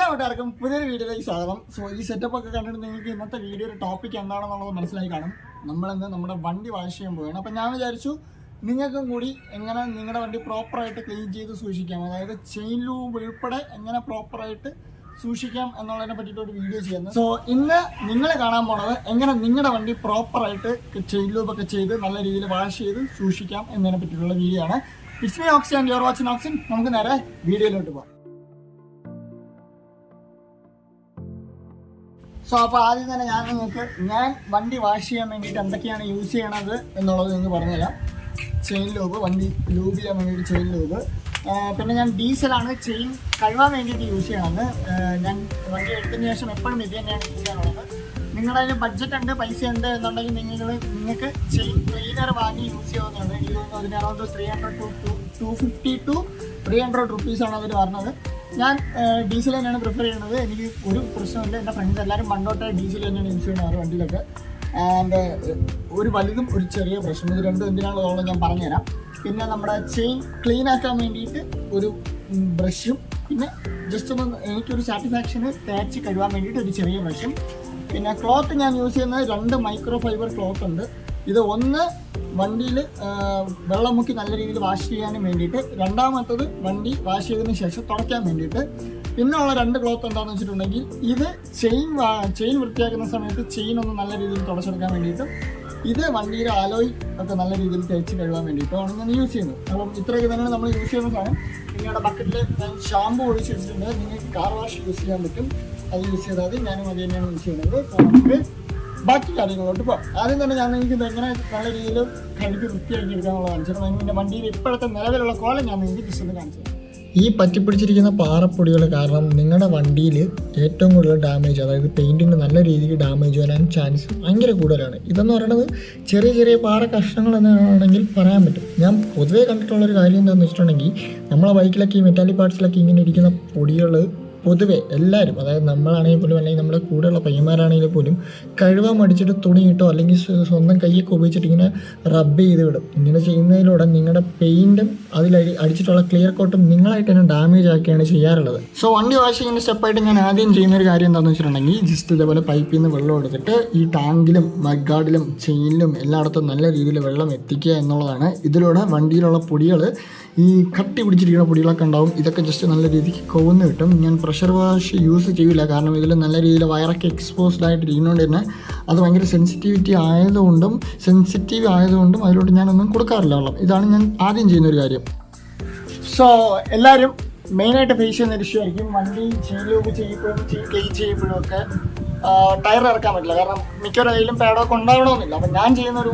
കൂട്ടുകാർക്കും പുതിയൊരു വീഡിയോയിലേക്ക് സ്വാഗതം. സോ ഈ സെറ്റപ്പ് ഒക്കെ കണ്ടിട്ട് നിങ്ങൾക്ക് ഇന്നത്തെ വീഡിയോയുടെ ടോപ്പിക് എന്താണെന്നുള്ളത് മനസ്സിലായി കാണും. നമ്മളിന്ന് നമ്മുടെ വണ്ടി വാഷ് ചെയ്യാൻ പോവുകയാണ്. അപ്പം ഞാൻ വിചാരിച്ചു നിങ്ങൾക്കും കൂടി എങ്ങനെ നിങ്ങളുടെ വണ്ടി പ്രോപ്പറായിട്ട് ക്ലീൻ ചെയ്ത് സൂക്ഷിക്കാം, അതായത് ചെയിൻ ലൂബ് ഉൾപ്പെടെ എങ്ങനെ പ്രോപ്പറായിട്ട് സൂക്ഷിക്കാം എന്നുള്ളതിനെ പറ്റിയിട്ട് ഒരു വീഡിയോ ചെയ്യുന്നത്. സോ ഇന്ന് നിങ്ങൾ കാണാൻ പോണത് എങ്ങനെ നിങ്ങളുടെ വണ്ടി പ്രോപ്പറായിട്ട് ചെയിൻ ലൂബൊക്കെ ചെയ്ത് നല്ല രീതിയിൽ വാഷ് ചെയ്ത് സൂക്ഷിക്കാം എന്നതിനെ പറ്റിയിട്ടുള്ള വീഡിയോ ആണ്. It's me oxy and your watching auxin. നമുക്ക് നേരെ വീഡിയോയിലോട്ട് പോകാം. സോ അപ്പോൾ ആദ്യം തന്നെ ഞാൻ വണ്ടി വാഷ് ചെയ്യാൻ വേണ്ടിയിട്ട് എന്തൊക്കെയാണ് യൂസ് ചെയ്യണത് എന്നുള്ളത് നിങ്ങൾക്ക് പറഞ്ഞുതരാം. ചെയിൻ ലൂബ്, വണ്ടി ലൂബ് ചെയ്യാൻ വേണ്ടിയിട്ട് ചെയിൻ ലൂബ്, പിന്നെ ഞാൻ ഡീസലാണ് ചെയിൻ കഴുകാൻ വേണ്ടിയിട്ട് യൂസ് ചെയ്യണത്. ഞാൻ വണ്ടി എടുത്തതിന് ശേഷം എപ്പോഴും ഇത് തന്നെയാണ് യൂസ് ചെയ്യാനുള്ളത്. നിങ്ങളുടെ അതിന് ബഡ്ജറ്റ് ഉണ്ട്, പൈസ ഉണ്ട് എന്നുണ്ടെങ്കിൽ നിങ്ങൾക്ക് ചെയിൻ ക്ലീനർ വാങ്ങി യൂസ് ചെയ്യാവുന്നതാണ്. എനിക്ക് തോന്നുന്നു അതിന് അറൗണ്ട് 250 to 300 റുപ്പീസാണ് അതിൽ പറഞ്ഞത്. ഞാൻ ഡീസൽ തന്നെയാണ് പ്രിഫർ ചെയ്യുന്നത്. എനിക്ക് ഒരു പ്രശ്നമില്ല. എൻ്റെ ഫ്രണ്ട്സ് എല്ലാവരും പണ്ടോട്ടെ ഡീസൽ തന്നെയാണ് യൂസ് ചെയ്യുന്നത് വണ്ടിയിലൊക്കെ. ആൻഡ് ഒരു വലുതും ഒരു ചെറിയ പ്രശ്നം, ഇത് രണ്ടും എന്തിനാണെന്നുള്ളത് ഞാൻ പറഞ്ഞുതരാം. പിന്നെ നമ്മുടെ ചെയിൻ ക്ലീൻ ആക്കാൻ വേണ്ടിയിട്ട് ഒരു ബ്രഷും, പിന്നെ ജസ്റ്റ് ഒന്ന് എനിക്കൊരു സാറ്റിസ്ഫാക്ഷന് തേച്ച് കഴുകാൻ വേണ്ടിയിട്ട് ഒരു ചെറിയ ബ്രഷും. പിന്നെ ക്ലോത്ത് ഞാൻ യൂസ് ചെയ്യുന്നത് 2 മൈക്രോ ഫൈബർ ക്ലോത്ത് ഉണ്ട്. ഇത് ഒന്ന് വണ്ടിയിൽ വെള്ളം മുക്കി നല്ല രീതിയിൽ വാഷ് ചെയ്യാനും വേണ്ടിയിട്ട്, രണ്ടാമത്തത് വണ്ടി വാഷ് ചെയ്തതിന് ശേഷം തുടയ്ക്കാൻ വേണ്ടിയിട്ട്. പിന്നെയുള്ള 2 ക്ലോത്ത് എന്താണെന്ന് വെച്ചിട്ടുണ്ടെങ്കിൽ ഇത് ചെയിൻ വൃത്തിയാക്കുന്ന സമയത്ത് ചെയിൻ ഒന്ന് നല്ല രീതിയിൽ തുടച്ചെടുക്കാൻ വേണ്ടിയിട്ടും, ഇത് വണ്ടിയുടെ ആലോയ് ഒക്കെ നല്ല രീതിയിൽ തേച്ച് കഴുകാൻ വേണ്ടിയിട്ടുമാണ് ഞാൻ യൂസ് ചെയ്യുന്നത്. അപ്പം ഇത്രയൊക്കെ തന്നെയാണ് നമ്മൾ യൂസ് ചെയ്യുന്ന സാധനം. നിങ്ങളുടെ ബക്കറ്റിൽ ഞാൻ ഷാമ്പു ഒഴിച്ച് വെച്ചിട്ടുണ്ട്. നിങ്ങൾക്ക് കാർ വാഷ് യൂസ് ചെയ്യാൻ പറ്റും, അത് യൂസ് ചെയ്താൽ മതി. ഞാനും അത് തന്നെയാണ് യൂസ് ചെയ്യുന്നത്. അപ്പോൾ നമുക്ക് ബാക്കി കാര്യങ്ങളോട്ട് പോകാം. ആദ്യം തന്നെ ഞാൻ നിങ്ങൾക്ക് എങ്ങനെ നല്ല രീതിയിൽ കഴുകി വൃത്തിയാക്കി എടുക്കാനുള്ള കാണിച്ചത്. എൻ്റെ വണ്ടിയിൽ ഇപ്പോഴത്തെ നിലവിലുള്ള കോലം ഞാൻ നിങ്ങൾക്ക് ജസ്റ്റ് ഒന്ന് കാണിച്ചു തരാം. ഈ പറ്റിപ്പിടിച്ചിരിക്കുന്ന പാറപ്പൊടികൾ കാരണം നിങ്ങളുടെ വണ്ടിയിൽ ഏറ്റവും കൂടുതൽ ഡാമേജ്, അതായത് പെയിൻറ്റിന് നല്ല രീതിയിൽ ഡാമേജ് വരാൻ ചാൻസ് ഭയങ്കര കൂടുതലാണ്. ഇതെന്ന് പറയുന്നത് ചെറിയ ചെറിയ പാറ കഷ്ണങ്ങൾ എന്നാണെങ്കിൽ പറയാൻ പറ്റും. ഞാൻ പൊതുവേ കണ്ടിട്ടുള്ളൊരു കാര്യം എന്താണെന്ന് വെച്ചിട്ടുണ്ടെങ്കിൽ, നമ്മളെ ബൈക്കിലൊക്കെ ഈ മെറ്റാലിക് പാർട്സിലൊക്കെ ഇങ്ങനെ ഇരിക്കുന്ന പൊടികൾ പൊതുവെ എല്ലാവരും, അതായത് നമ്മളാണെങ്കിൽ പോലും അല്ലെങ്കിൽ നമ്മുടെ കൂടെയുള്ള പയ്യന്മാരാണെങ്കിൽ പോലും കഴുകാൻ മടിച്ചിട്ട് തുണിയിട്ടോ അല്ലെങ്കിൽ സ്വന്തം കൈയൊക്കെ ഉപയോഗിച്ചിട്ട് ഇങ്ങനെ റബ്ബ് ചെയ്ത് വിടും. ഇങ്ങനെ ചെയ്യുന്നതിലൂടെ നിങ്ങളുടെ പെയിൻറ്റും അതിൽ അടിച്ചിട്ടുള്ള ക്ലിയർ കോട്ടും നിങ്ങളായിട്ട് തന്നെ ഡാമേജ് ആക്കിയാണ് ചെയ്യാറുള്ളത്. സോ വണ്ടി വാഷിങ്ങിൻ്റെ സ്റ്റെപ്പായിട്ട് ഞാൻ ആദ്യം ചെയ്യുന്നൊരു കാര്യം എന്താണെന്ന് വെച്ചിട്ടുണ്ടെങ്കിൽ, ജസ്റ്റ് ഇതേപോലെ പൈപ്പിൽ നിന്ന് വെള്ളം എടുത്തിട്ട് ഈ ടാങ്കിലും മഡ് ഗാർഡിലും ചെയിനിലും എല്ലായിടത്തും നല്ല രീതിയിൽ വെള്ളം എത്തിക്കുക എന്നുള്ളതാണ്. ഇതിലൂടെ വണ്ടിയിലുള്ള പൊടികൾ, ഈ കട്ടി പിടിച്ചിരിക്കുന്ന പൊടികളൊക്കെ ഉണ്ടാവും, ഇതൊക്കെ ജസ്റ്റ് നല്ല രീതിക്ക് കൊവുന്ന് കിട്ടും. ഞാൻ പ്രഷർ വാഷ് യൂസ് ചെയ്യില്ല, കാരണം ഇതിൽ നല്ല രീതിയിൽ വയറൊക്കെ എക്സ്പോസ്ഡ് ആയിട്ടിരിക്കുന്നതുകൊണ്ട് തന്നെ അത് ഭയങ്കര സെൻസിറ്റീവ് ആയതുകൊണ്ടും അതിലോട്ട് ഞാനൊന്നും കൊടുക്കാറില്ല വെള്ളം. ഇതാണ് ഞാൻ ആദ്യം ചെയ്യുന്നൊരു കാര്യം. സോ എല്ലാവരും മെയിനായിട്ട് ഫേസ് ചെയ്യുന്ന ഇഷ്യൂ ആയിരിക്കും വണ്ടി ചെയിൻ ലൂബ് ചെയ്യുമ്പോഴും ക്ലീൻ ചെയ്യുമ്പോഴും ഒക്കെ ടയർ ഇറക്കാൻ പറ്റില്ല, കാരണം മിക്കവരുടെ കയ്യിലും പാഡൊക്കെ ഉണ്ടാവണമെന്നില്ല. അപ്പം ഞാൻ ചെയ്യുന്നൊരു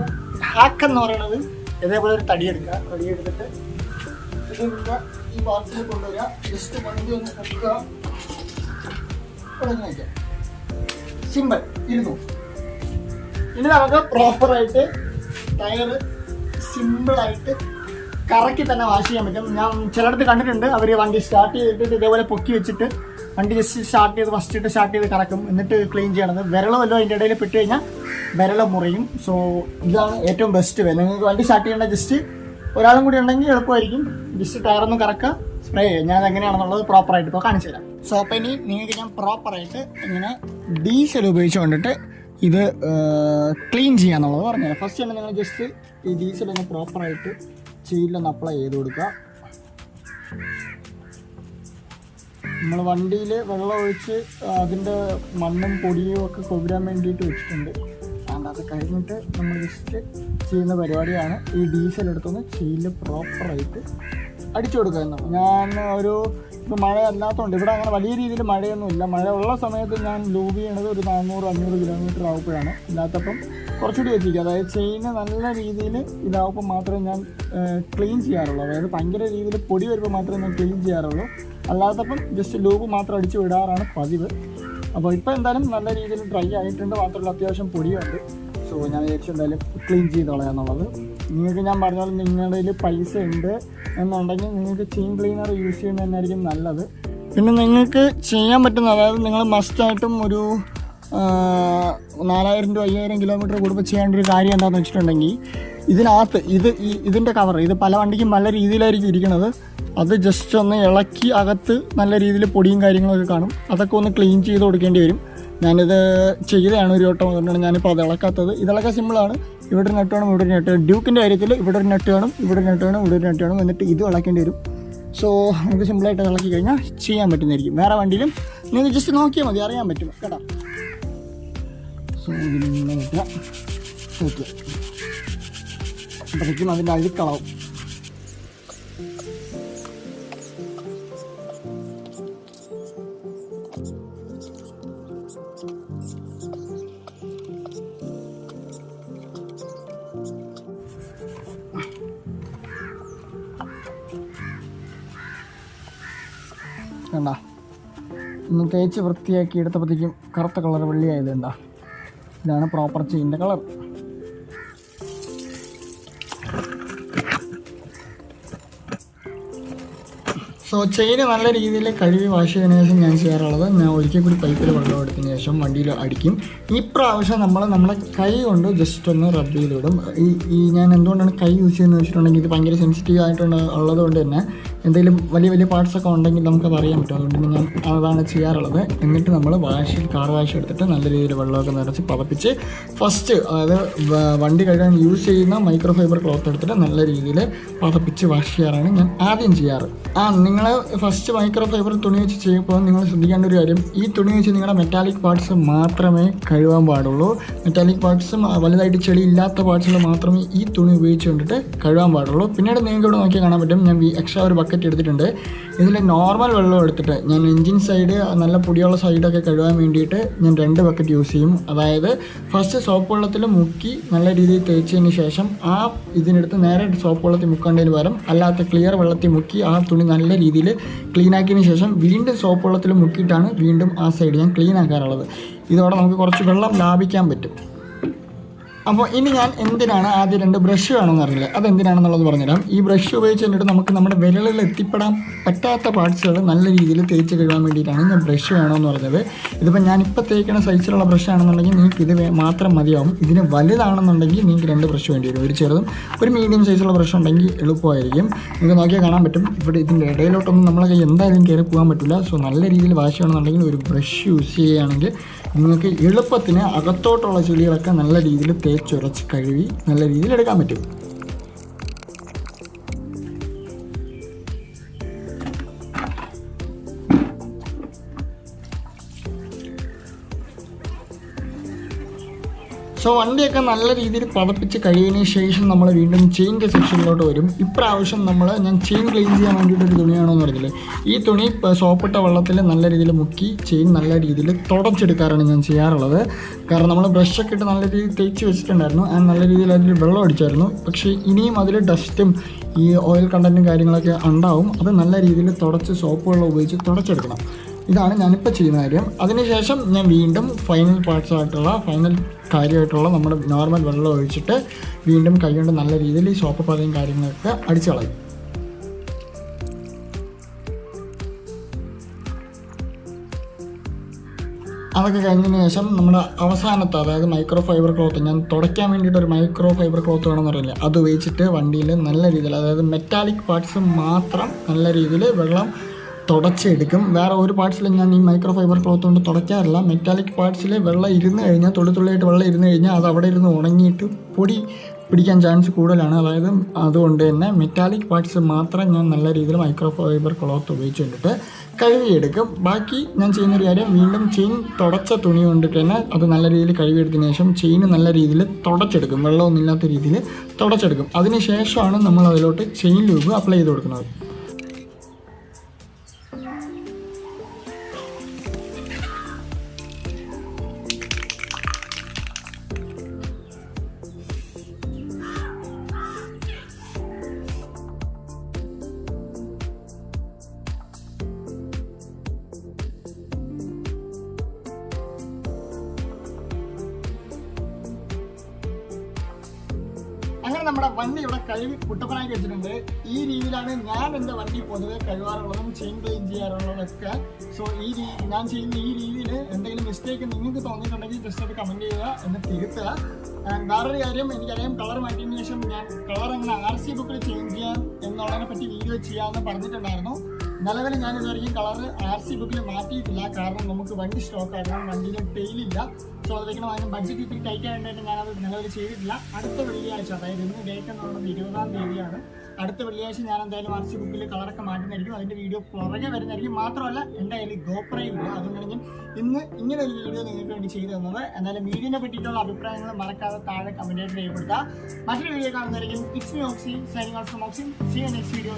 ഹാക്ക് എന്ന് പറയുന്നത്, ഇതേപോലെ ഒരു തടിയെടുത്തിട്ട് ഇതിങ്ങനെ ഈ ബോക്സിൽ കൊണ്ടുവരിക, ജസ്റ്റ് വണ്ടി ഒന്ന് വെക്കുക, തുടങ്ങി വയ്ക്കാം. സിമ്പിൾ, ഇരുന്നു. ഇനി നമുക്ക് പ്രോപ്പറായിട്ട് ടയർ സിമ്പിളായിട്ട് കറക്കി തന്നെ വാഷ് ചെയ്യാൻ പറ്റും. ഞാൻ ചിലയിടത്ത് കണ്ടിട്ടുണ്ട്, അവർ വണ്ടി സ്റ്റാർട്ട് ചെയ്തിട്ട് ഇതേപോലെ പൊക്കി വെച്ചിട്ട് വണ്ടി ജസ്റ്റ് സ്റ്റാർട്ട് ചെയ്ത് കറക്കും, എന്നിട്ട് ക്ലീൻ ചെയ്യണത്. വിരള് വല്ലതും അതിൻ്റെ ഇടയിൽ പെട്ട് കഴിഞ്ഞാൽ വിരള് മുറിയും. സോ ഇതാണ് ഏറ്റവും ബെസ്റ്റ് വേ. നിങ്ങൾക്ക് വണ്ടി സ്റ്റാർട്ട് ചെയ്യേണ്ട ജസ്റ്റ് ഒരാളും കൂടി ഉണ്ടെങ്കിൽ എളുപ്പമായിരിക്കും. ജസ്റ്റ് ടയറൊന്നും കറക്കുക, സ്പ്രേ ചെയ്യുക. ഞാൻ എങ്ങനെയാണെന്നുള്ളത് പ്രോപ്പറായിട്ട് ഇപ്പോൾ കാണിച്ചു തരാം. സോ അപ്പോൾ ഇനി നിങ്ങൾക്ക് ഞാൻ പ്രോപ്പറായിട്ട് ഇങ്ങനെ ഡീസൽ ഉപയോഗിച്ച് കൊണ്ടിട്ട് ഇത് ക്ലീൻ ചെയ്യാന്നുള്ളത് പറഞ്ഞുതരാം. ഫസ്റ്റ് തന്നെ നിങ്ങൾ ജസ്റ്റ് ഈ ഡീസൽ ഒന്ന് പ്രോപ്പറായിട്ട് ചെയിലൊന്ന് അപ്ലൈ ചെയ്ത് കൊടുക്കുക. നമ്മൾ വണ്ടിയിൽ വെള്ളം ഒഴിച്ച് അതിൻ്റെ മണ്ണും പൊടിയും ഒക്കെ കൊണ്ടുവരാൻ വേണ്ടിയിട്ട് വെച്ചിട്ടുണ്ട്. അത് കഴിഞ്ഞിട്ട് നമ്മൾ ജസ്റ്റ് ചെയ്യുന്ന പരിപാടിയാണ് ഈ ഡീസൽ എടുത്തൊന്ന് ചെയിലിൽ പ്രോപ്പറായിട്ട് അടിച്ചു കൊടുക്കുക എന്നാണ്. ഞാൻ ഇപ്പോൾ മഴ അല്ലാത്തതുകൊണ്ട് ഇവിടെ അങ്ങനെ വലിയ രീതിയിൽ മഴയൊന്നുമില്ല. മഴ ഉള്ള സമയത്ത് ഞാൻ ലൂബ് ചെയ്യണത് ഒരു 400-500 കിലോമീറ്റർ ആവുമ്പോഴാണ്. ഇല്ലാത്തപ്പം കുറച്ചുകൂടി എത്തിക്കുക, അതായത് ചെയിന് നല്ല രീതിയിൽ ഇതാവുമ്പോൾ മാത്രമേ ഞാൻ ക്ലീൻ ചെയ്യാറുള്ളൂ. അതായത് ഭയങ്കര രീതിയിൽ പൊടി വരുമ്പോൾ മാത്രമേ ഞാൻ ക്ലീൻ ചെയ്യാറുള്ളൂ. അല്ലാത്തപ്പം ജസ്റ്റ് ലൂബ് മാത്രം അടിച്ച് വിടാറാണ് പതിവ്. അപ്പോൾ ഇപ്പോൾ എന്തായാലും നല്ല രീതിയിൽ ഡ്രൈ ആയിട്ടുണ്ട്, മാത്രമല്ല അത്യാവശ്യം പൊടിയുണ്ട്. സോ ഞാൻ വിചാരിച്ചു എന്തായാലും ക്ലീൻ ചെയ്ത് കളയാന്നുള്ളത്. നിങ്ങൾക്ക് ഞാൻ പറഞ്ഞ പോലെ നിങ്ങളുടെ കയ്യിൽ പൈസ ഉണ്ട് എന്നുണ്ടെങ്കിൽ നിങ്ങൾക്ക് ചെയിൻ ക്ലീനർ യൂസ് ചെയ്യുന്നത് തന്നെയായിരിക്കും നല്ലത്. പിന്നെ നിങ്ങൾക്ക് ചെയ്യാൻ പറ്റുന്ന, അതായത് നിങ്ങൾ മസ്റ്റായിട്ടും ഒരു 4000 to 5000 കിലോമീറ്റർ കൂടുമ്പോൾ ചെയ്യേണ്ട ഒരു കാര്യം എന്താണെന്ന് വെച്ചിട്ടുണ്ടെങ്കിൽ, ഇതിനകത്ത് ഇതിൻ്റെ കവർ ഇത് പല വണ്ടിക്കും പല രീതിയിലായിരിക്കും ഇരിക്കുന്നത്. അത് ജസ്റ്റ് ഒന്ന് ഇളക്കി അകത്ത് നല്ല രീതിയിൽ പൊടിയും കാര്യങ്ങളൊക്കെ കാണും. അതൊക്കെ ഒന്ന് ക്ലീൻ ചെയ്ത് കൊടുക്കേണ്ടി വരും. ഞാനിത് ചെയ്തതാണ് ഒരു വട്ടം, അതുകൊണ്ടാണ് ഞാനിപ്പോൾ അത് ഇളക്കാത്തത്. ഇളക്കാൻ സിമ്പിളാണ്. ഇവിടെ ഒരു നെട്ട് വേണം, ഇവിടെ ഒരു നെട്ട് വേണം. ഡ്യൂക്കിൻ്റെ കാര്യത്തിൽ ഇവിടെ ഒരു നെട്ട് വേണം, ഇവിടെ ഒരു നെട്ട് വേണം, ഇവിടെ ഒരു നെട്ട് വേണം. എന്നിട്ട് ഇത് ഇളക്കേണ്ടി വരും. സോ നമുക്ക് സിമ്പിളായിട്ട് ഇളക്കി കഴിഞ്ഞാൽ ചെയ്യാൻ പറ്റുന്നതായിരിക്കും. വേറെ വണ്ടിയിലും നിങ്ങൾ ജസ്റ്റ് നോക്കിയാൽ മതി, അറിയാൻ പറ്റും കേട്ടോ. സോ ഇതിങ്ങനെ വെക്കുക, ഓക്കെ. അപ്പോഴേക്കും അതിൻ്റെ അഴുക്കളാവും. കണ്ടാ, ഒന്ന് തേച്ച് വൃത്തിയാക്കി എടുത്തപ്പോഴത്തേക്കും കറുത്ത കളർ വെള്ളിയായത് കണ്ടാ. ഇതാണ് പ്രോപ്പർ ചെയിൻ്റെ കളർ. സോ ചെയിന് നല്ല രീതിയിൽ കഴുകി വാഷ് ചെയ്തതിന് ശേഷം ഞാൻ ചെയ്യാറുള്ളത്, ഞാൻ ഒരിക്കൽ കൂടി പൈപ്പിൽ വെള്ളം എടുത്തതിന് ശേഷം വണ്ടിയിൽ അടിക്കും. ഈ പ്രാവശ്യം നമ്മളെ കൈ കൊണ്ട് ജസ്റ്റ് ഒന്ന് റബ്ബ് ചെയ്തിടും. ഞാൻ എന്തുകൊണ്ടാണ് കൈ യൂസ് ചെയ്യുന്നത് വെച്ചിട്ടുണ്ടെങ്കിൽ ഇത് ഭയങ്കര സെൻസിറ്റീവ് ഉള്ളത് കൊണ്ട് തന്നെ എന്തെങ്കിലും വലിയ വലിയ പാർട്സൊക്കെ ഉണ്ടെങ്കിൽ നമുക്കത് അറിയാൻ പറ്റും. അതുകൊണ്ട് ഞാൻ അതാണ് ചെയ്യാറുള്ളത്. എന്നിട്ട് നമ്മൾ കാർ വാഷ് എടുത്തിട്ട് നല്ല രീതിയിൽ വെള്ളമൊക്കെ നിറച്ച് പതപ്പിച്ച് ഫസ്റ്റ്, അതായത് വണ്ടി കഴുകാൻ യൂസ് ചെയ്യുന്ന മൈക്രോ ഫൈബർ ക്ലോത്ത് എടുത്തിട്ട് നല്ല രീതിയിൽ പതപ്പിച്ച് വാഷ് ചെയ്യാറാണ് ഞാൻ ആദ്യം ചെയ്യാറ്. നിങ്ങൾ ഫസ്റ്റ് മൈക്രോ ഫൈബർ തുണി വെച്ച് ചെയ്യുമ്പോൾ നിങ്ങൾ ശ്രദ്ധിക്കേണ്ട ഒരു കാര്യം, ഈ തുണി വെച്ച് നിങ്ങളുടെ മെറ്റാലിക് പാർട്സ് മാത്രമേ കഴുകാൻ പാടുള്ളൂ. മെറ്റാലിക് പാർട്സും വലുതായിട്ട് ചെളി ഇല്ലാത്ത പാർട്സുകൾ മാത്രമേ ഈ തുണി ഉപയോഗിച്ച് കൊണ്ടിട്ട് കഴുകാൻ പാടുള്ളൂ. പിന്നീട് നിങ്ങൾക്ക് ഇവിടെ നോക്കിയാൽ കാണാൻ പറ്റും, ഞാൻ എക്സ്ട്രാ ഒരു ബക്കറ്റ് എടുത്തിട്ടുണ്ട്. ഇതിൽ നോർമൽ വെള്ളം എടുത്തിട്ട് ഞാൻ എൻജിൻ സൈഡ് നല്ല പൊടിയുള്ള സൈഡൊക്കെ കഴുകാൻ വേണ്ടിയിട്ട് ഞാൻ 2 ബക്കറ്റ് യൂസ് ചെയ്യും. അതായത് ഫസ്റ്റ് സോപ്പ് വെള്ളത്തിൽ മുക്കി നല്ല രീതിയിൽ തേച്ചതിന് ശേഷം ഇതിനെടുത്ത് നേരെ സോപ്പ് വെള്ളത്തിൽ മുക്കേണ്ടതിന് പകരം അല്ലാത്ത ക്ലിയർ വെള്ളത്തിൽ മുക്കി ആ തുണി നല്ല രീതിയിൽ ക്ലീൻ ആക്കിയതിന് ശേഷം വീണ്ടും സോപ്പ് വെള്ളത്തിൽ മുക്കിയിട്ടാണ് വീണ്ടും ആ സൈഡ് ഞാൻ ക്ലീൻ ആക്കാറുള്ളത്. ഇതോടെ നമുക്ക് കുറച്ച് വെള്ളം ലാഭിക്കാൻ പറ്റും. അപ്പോൾ ഇനി ഞാൻ എന്തിനാണ് ആദ്യം 2 ബ്രഷ് വേണമെന്ന് അറിയില്ല, അതെന്തിനാണെന്നുള്ളത് പറഞ്ഞുതരാം. ഈ ബ്രഷ് ഉപയോഗിച്ച് കഴിഞ്ഞിട്ട് നമുക്ക് നമ്മുടെ വിരലിൽ എത്തിപ്പെടാൻ പറ്റാത്ത പാർട്സുകൾ നല്ല രീതിയിൽ തേച്ച് കഴുകാൻ വേണ്ടിയിട്ടാണ് ഞാൻ ബ്രഷ് വേണമെന്ന് പറഞ്ഞത്. ഇതിപ്പോൾ ഞാനിപ്പോൾ തേക്കുന്ന സൈസിലുള്ള ബ്രഷ് ആണെന്നുണ്ടെങ്കിൽ നിങ്ങൾക്ക് ഇത് മാത്രം മതിയാവും. ഇതിന് വലുതാണെന്നുണ്ടെങ്കിൽ നിങ്ങൾക്ക് 2 ബ്രഷ് വേണ്ടി വരും. ഒരു ചെറുതും ഒരു മീഡിയം സൈസുള്ള ബ്രഷ് ഉണ്ടെങ്കിൽ എളുപ്പമായിരിക്കും. നിങ്ങൾക്ക് നോക്കിയാൽ കാണാൻ പറ്റും, ഇവിടെ ഇതിൻ്റെ ഇടയിലോട്ടൊന്നും നമ്മളെ കൈ എന്തായാലും കയറി പോകാൻ പറ്റില്ല. സോ നല്ല രീതിയിൽ വാഷ് ചെയ്യണമെന്നുണ്ടെങ്കിൽ ഒരു ബ്രഷ് യൂസ് ചെയ്യുകയാണെങ്കിൽ നിങ്ങൾക്ക് എളുപ്പത്തിന് അകത്തോട്ടുള്ള ചെളികളൊക്കെ നല്ല രീതിയിൽ തേച്ചുരച്ച് കഴുകി നല്ല രീതിയിൽ എടുക്കാൻ പറ്റും. സോ വണ്ടിയൊക്കെ നല്ല രീതിയിൽ പതപ്പിച്ച് കഴിയുന്നതിന് ശേഷം നമ്മൾ വീണ്ടും ചെയിൻ്റെ സെക്ഷനിലോട്ട് വരും. ഇപ്രാവശ്യം ഞാൻ ചെയിൻ ക്ലീൻ ചെയ്യാൻ വേണ്ടിയിട്ടൊരു തുണിയാണോന്ന് പറഞ്ഞില്ലേ, ഈ തുണി സോപ്പിട്ട വെള്ളത്തിൽ നല്ല രീതിയിൽ മുക്കി ചെയിൻ നല്ല രീതിയിൽ തുടച്ചെടുക്കാറാണ് ഞാൻ ചെയ്യാറുള്ളത്. കാരണം നമ്മൾ ബ്രഷൊക്കെ ഇട്ട് നല്ല രീതിയിൽ തേച്ച് വെച്ചിട്ടുണ്ടായിരുന്നു, നല്ല രീതിയിൽ അതിൽ വെള്ളം അടിച്ചായിരുന്നു. പക്ഷേ ഇനിയും അതിൽ ഡസ്റ്റും ഈ ഓയിൽ കണ്ടൻറ്റും കാര്യങ്ങളൊക്കെ ഉണ്ടാവും. അത് നല്ല രീതിയിൽ തുടച്ച് സോപ്പ് വെള്ളം ഉപയോഗിച്ച് തുടച്ചെടുക്കണം. ഇതാണ് ഞാനിപ്പോൾ ചെയ്യുന്ന കാര്യം. അതിനുശേഷം ഞാൻ വീണ്ടും ഫൈനൽ കാര്യമായിട്ടുള്ള നമ്മുടെ നോർമൽ വെള്ളം ഒഴിച്ചിട്ട് വീണ്ടും കൈകൊണ്ട് നല്ല രീതിയിൽ ഈ സോപ്പ് പതയും കാര്യങ്ങളൊക്കെ അടിച്ചു കളയും. അതൊക്കെ കഴിഞ്ഞതിന് ശേഷം നമ്മുടെ അവസാനത്തെ, അതായത് മൈക്രോ ഫൈബർ ക്ലോത്ത്, ഞാൻ തുടയ്ക്കാൻ വേണ്ടിയിട്ട് ഒരു മൈക്രോ ഫൈബർ ക്ലോത്ത് വേണമെന്ന് അറിയില്ല, അത് ഉപയോഗിച്ചിട്ട് വണ്ടിയിൽ നല്ല രീതിയിൽ, അതായത് മെറ്റാലിക് പാർട്സ് മാത്രം നല്ല രീതിയിൽ വെള്ളം തുടച്ചെടുക്കും. വേറെ ഒരു പാർട്സിൽ ഞാൻ ഈ മൈക്രോ ഫൈബർ ക്ലോത്ത് കൊണ്ട് തുടയ്ക്കാറില്ല. മെറ്റാലിക് പാർട്സിൽ വെള്ളം ഇരുന്ന് കഴിഞ്ഞാൽ, തുള്ളിയായിട്ട് വെള്ളം ഇരുന്ന് കഴിഞ്ഞാൽ അത് അവിടെ ഇരുന്ന് ഉണങ്ങിയിട്ട് പൊടി പിടിക്കാൻ ചാൻസ് കൂടുതലാണ്. അതായത് അതുകൊണ്ട് തന്നെ മെറ്റാലിക് പാർട്സ് മാത്രം ഞാൻ നല്ല രീതിയിൽ മൈക്രോ ഫൈബർ ക്ലോത്ത് ഉപയോഗിച്ച് കൊണ്ടിട്ട് കഴുകിയെടുക്കും. ബാക്കി ഞാൻ ചെയ്യുന്നൊരു കാര്യം, വീണ്ടും ചെയിൻ തുടച്ച തുണി കൊണ്ടിട്ട് തന്നെ അത് നല്ല രീതിയിൽ കഴുകിയെടുത്തതിന് ശേഷം ചെയിൻ നല്ല രീതിയിൽ തുടച്ചെടുക്കും, വെള്ളമൊന്നും ഇല്ലാത്ത രീതിയിൽ തുടച്ചെടുക്കും. അതിന് ശേഷമാണ് നമ്മൾ അതിലോട്ട് ചെയിൻ ലൂബ് അപ്ലൈ ചെയ്ത് കൊടുക്കുന്നത്. അങ്ങനെ നമ്മുടെ വണ്ടി ഇവിടെ കഴുകി കുട്ടപ്പനാക്കി വെച്ചിട്ടുണ്ട്. ഈ രീതിയിലാണ് ഞാൻ എൻ്റെ വണ്ടി പൊതുവെ കഴുകാറുള്ളതും ചെയിൻ ക്ലീൻ ചെയ്യാറുള്ളതൊക്കെ. സോ ഞാൻ ചെയ്യുന്ന ഈ രീതിയിൽ എന്തെങ്കിലും മിസ്റ്റേക്ക് നിങ്ങൾക്ക് തോന്നിയിട്ടുണ്ടെങ്കിൽ ജസ്റ്റ് അത് കമൻറ്റ് ചെയ്യുക എന്ന് തിരുത്തുക. വേറൊരു കാര്യം, എനിക്കറിയാം കളർ മാറ്റിയതിന് ശേഷം ഞാൻ കളർ എങ്ങനെ RC ബുക്കിൽ ചേഞ്ച് ചെയ്യാം എന്നുള്ളതിനെ പറ്റി വീഡിയോ ചെയ്യാമെന്ന് പറഞ്ഞിട്ടുണ്ടായിരുന്നു. നിലവിൽ ഞാൻ ഇതുവരെയും കളർ RC ബുക്കിൽ മാറ്റിയിട്ടില്ല. കാരണം നമുക്ക് വണ്ടി സ്റ്റോക്ക് ആക്കണം, വണ്ടിയിൽ ടെയിലില്ല. സോ അത് വെക്കണം, അതിന് ബഡ്ജറ്റ് ഇത്തിരി ടൈറ്റ് ആയതുകൊണ്ട് ഞാനത് നിലവിൽ ചെയ്തിട്ടില്ല. അടുത്ത വെള്ളിയാഴ്ച, അതായത് ഇന്ന് ഡേറ്റ് എന്ന് പറയുന്നത് 20-ാം തീയതിയാണ്. അടുത്ത വെള്ളിയാഴ്ച ഞാൻ എന്തായാലും RC ബുക്കിൽ കളറൊക്കെ മാറ്റുന്നതായിരിക്കും. അതിൻ്റെ വീഡിയോ പുറകെ വരുന്നതായിരിക്കും. മാത്രമല്ല എൻ്റെ കയ്യിൽ ഗോപ്രയും ഇല്ല, അതുകൊണ്ടാണ് ഞാൻ ഇന്ന് ഇങ്ങനെ ഒരു വീഡിയോ നിങ്ങൾക്ക് വേണ്ടി ചെയ്തു തന്നത്. എന്നാലും വീഡിയോനെ പറ്റിയിട്ടുള്ള അഭിപ്രായങ്ങൾ മറക്കാതെ താഴെ കമൻറ്റായിട്ട് രേഖപ്പെടുത്തുക. മറ്റൊരു വീഡിയോ കാണുന്നതായിരിക്കും. It's me Oxy, signing out from Oxy. See you next video.